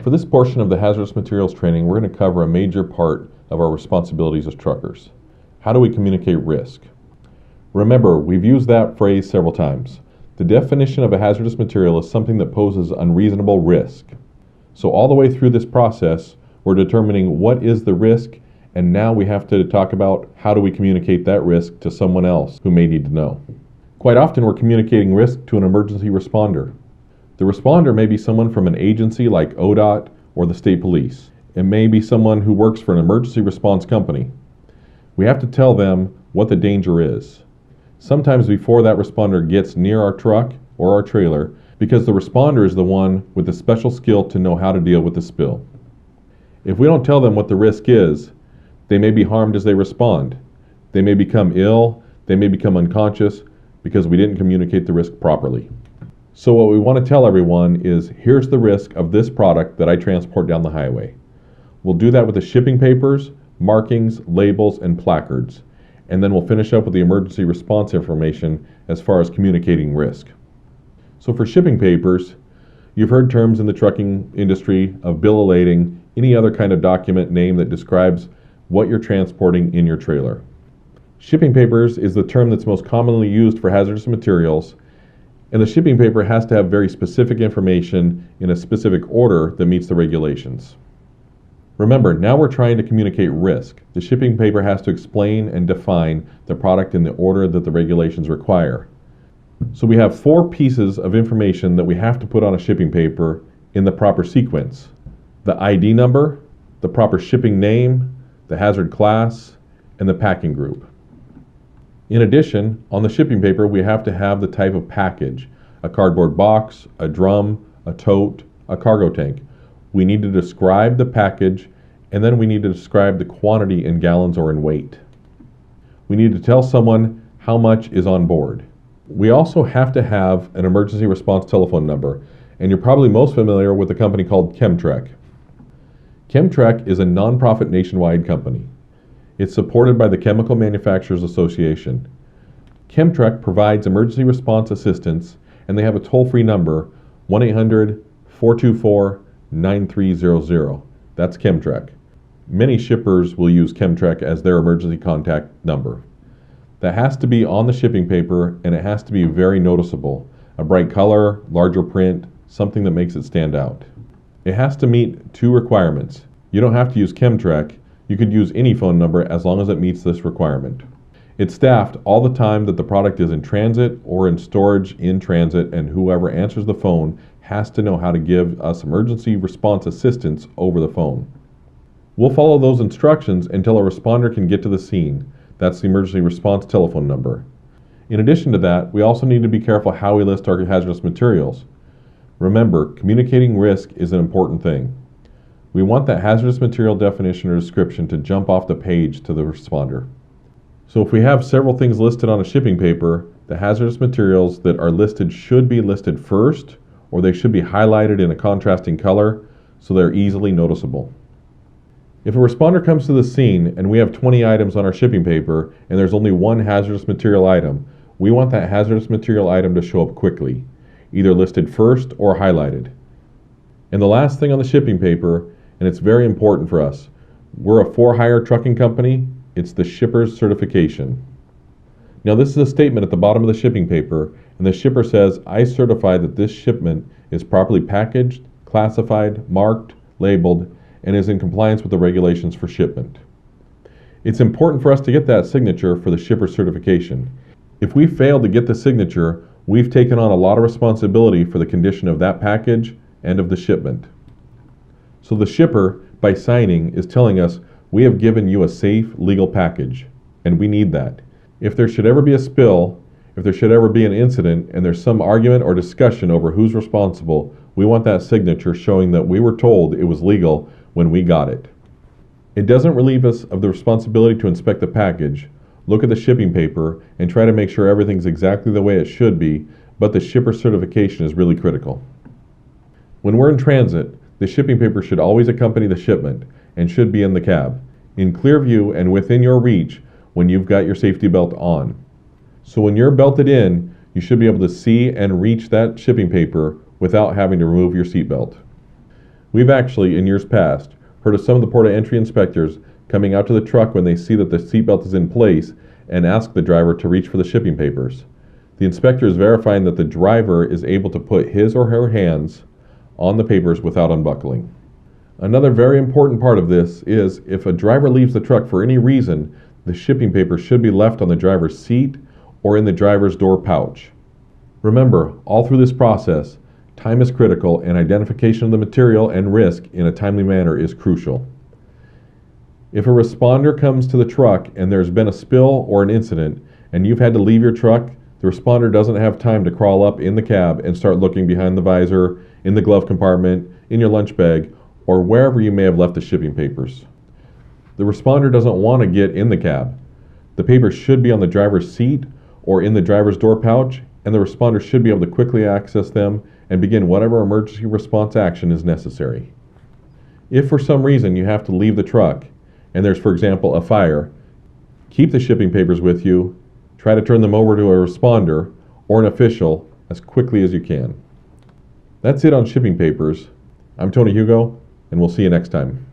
For this portion of the hazardous materials training, we're going to cover a major part of our responsibilities as truckers. How do we communicate risk? Remember, we've used that phrase several times. The definition of a hazardous material is something that poses unreasonable risk. So all the way through this process, we're determining what is the risk, and now we have to talk about how do we communicate that risk to someone else who may need to know. Quite often we're communicating risk to an emergency responder. The responder may be someone from an agency like ODOT or the state police. It may be someone who works for an emergency response company. We have to tell them what the danger is. Sometimes before that responder gets near our truck or our trailer, because the responder is the one with the special skill to know how to deal with the spill. If we don't tell them what the risk is, they may be harmed as they respond. They may become ill, they may become unconscious because we didn't communicate the risk properly. So what we want to tell everyone is, here's the risk of this product that I transport down the highway. We'll do that with the shipping papers, markings, labels, and placards. And then we'll finish up with the emergency response information as far as communicating risk. So for shipping papers, you've heard terms in the trucking industry of bill of lading, any other kind of document name that describes what you're transporting in your trailer. Shipping papers is the term that's most commonly used for hazardous materials, and the shipping paper has to have very specific information in a specific order that meets the regulations. Remember, now we're trying to communicate risk. The shipping paper has to explain and define the product in the order that the regulations require. So we have 4 pieces of information that we have to put on a shipping paper in the proper sequence. The ID number, the proper shipping name, the hazard class, and the packing group. In addition, on the shipping paper we have to have the type of package: a cardboard box, a drum, a tote, a cargo tank. We need to describe the package, and then we need to describe the quantity in gallons or in weight. We need to tell someone how much is on board. We also have to have an emergency response telephone number, and you're probably most familiar with a company called Chemtrek. Chemtrek is a nonprofit nationwide company. It's supported by the Chemical Manufacturers Association. Chemtrek provides emergency response assistance, and they have a toll-free number, 1-800-424-9300. That's Chemtrek. Many shippers will use Chemtrek as their emergency contact number. That has to be on the shipping paper, and it has to be very noticeable. A bright color, larger print, something that makes it stand out. It has to meet 2 requirements. You don't have to use Chemtrek. You could use any phone number as long as it meets this requirement. It's staffed all the time that the product is in transit or in storage in transit, and whoever answers the phone has to know how to give us emergency response assistance over the phone. We'll follow those instructions until a responder can get to the scene. That's the emergency response telephone number. In addition to that, we also need to be careful how we list our hazardous materials. Remember, communicating risk is an important thing. We want that hazardous material definition or description to jump off the page to the responder. So if we have several things listed on a shipping paper, the hazardous materials that are listed should be listed first, or they should be highlighted in a contrasting color so they're easily noticeable. If a responder comes to the scene and we have 20 items on our shipping paper and there's only one hazardous material item, we want that hazardous material item to show up quickly, either listed first or highlighted. And the last thing on the shipping paper, and it's very important for us, we're a for-hire trucking company. It's the shipper's certification. Now this is a statement at the bottom of the shipping paper, and the shipper says, I certify that this shipment is properly packaged, classified, marked, labeled, and is in compliance with the regulations for shipment. It's important for us to get that signature for the shipper certification. If we fail to get the signature, we've taken on a lot of responsibility for the condition of that package and of the shipment. So the shipper, by signing, is telling us we have given you a safe, legal package, and we need that. If there should ever be a spill, if there should ever be an incident, and there's some argument or discussion over who's responsible, we want that signature showing that we were told it was legal when we got it. It doesn't relieve us of the responsibility to inspect the package, look at the shipping paper, and try to make sure everything's exactly the way it should be, but the shipper certification is really critical. When we're in transit, the shipping paper should always accompany the shipment and should be in the cab, in clear view and within your reach when you've got your safety belt on. So when you're belted in, you should be able to see and reach that shipping paper without having to remove your seatbelt. We've actually, in years past, heard of some of the port of entry inspectors coming out to the truck when they see that the seatbelt is in place and ask the driver to reach for the shipping papers. The inspector is verifying that the driver is able to put his or her hands on the papers without unbuckling. Another very important part of this is if a driver leaves the truck for any reason, the shipping papers should be left on the driver's seat or in the driver's door pouch. Remember, all through this process, time is critical and identification of the material and risk in a timely manner is crucial. If a responder comes to the truck and there's been a spill or an incident and you've had to leave your truck, the responder doesn't have time to crawl up in the cab and start looking behind the visor, in the glove compartment, in your lunch bag, or wherever you may have left the shipping papers. The responder doesn't want to get in the cab. The papers should be on the driver's seat or in the driver's door pouch, and the responder should be able to quickly access them and begin whatever emergency response action is necessary. If for some reason you have to leave the truck, and there's, for example, a fire, keep the shipping papers with you, try to turn them over to a responder or an official as quickly as you can. That's it on shipping papers. I'm Tony Hugo, and we'll see you next time.